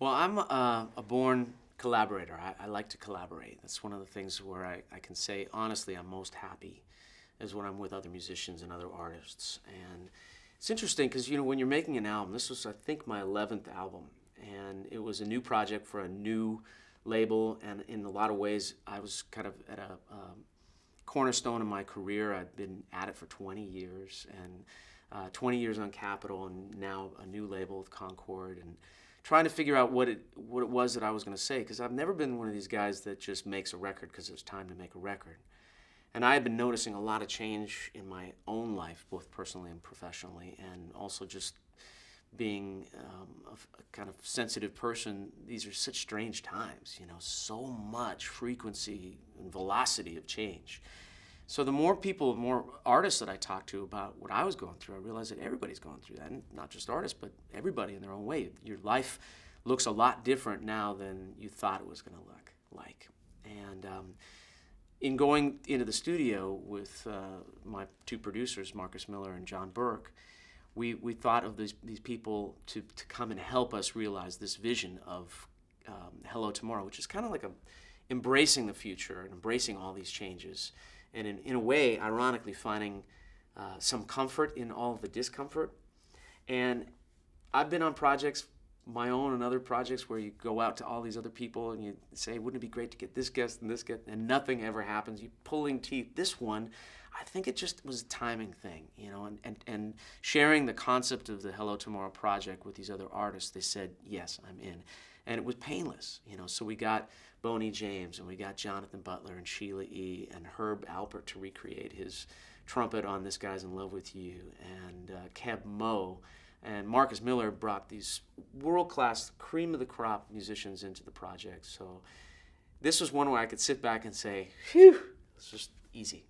Well, I'm a born collaborator. I like to collaborate. That's one of the things where I can say honestly I'm most happy is when I'm with other musicians and other artists. And it's interesting because when you're making an album, this was I think my 11th album, and it was a new project for a new label. And in a lot of ways, I was kind of at a cornerstone of my career. I'd been at it for 20 years, and 20 years on Capitol, and now a new label with Concord, and trying to figure out what it was that I was going to say, because I've never been one of these guys that just makes a record because it's time to make a record. And I had been noticing a lot of change in my own life, both personally and professionally, and also just being a kind of sensitive person. These are such strange times, so much frequency and velocity of change. So the more people, more artists that I talked to about what I was going through, I realized that everybody's going through that, and not just artists, but everybody in their own way. Your life looks a lot different now than you thought it was going to look like. And in going into the studio with my two producers, Marcus Miller and John Burke, we thought of these people to come and help us realize this vision of Hello Tomorrow, which is kind of like embracing the future and embracing all these changes. And in a way, ironically, finding some comfort in all of the discomfort. And I've been on projects, my own and other projects, where you go out to all these other people and you say, wouldn't it be great to get this guest and this guest, and nothing ever happens. You're pulling teeth. This one, I think it just was a timing thing, and sharing the concept of the Hello Tomorrow project with these other artists, they said, yes, I'm in. And it was painless, so we got Boney James, and we got Jonathan Butler and Sheila E. and Herb Alpert to recreate his trumpet on This Guy's in Love with You, and Keb Mo, and Marcus Miller brought these world-class, cream-of-the-crop musicians into the project. So this was one where I could sit back and say, phew, it's just easy.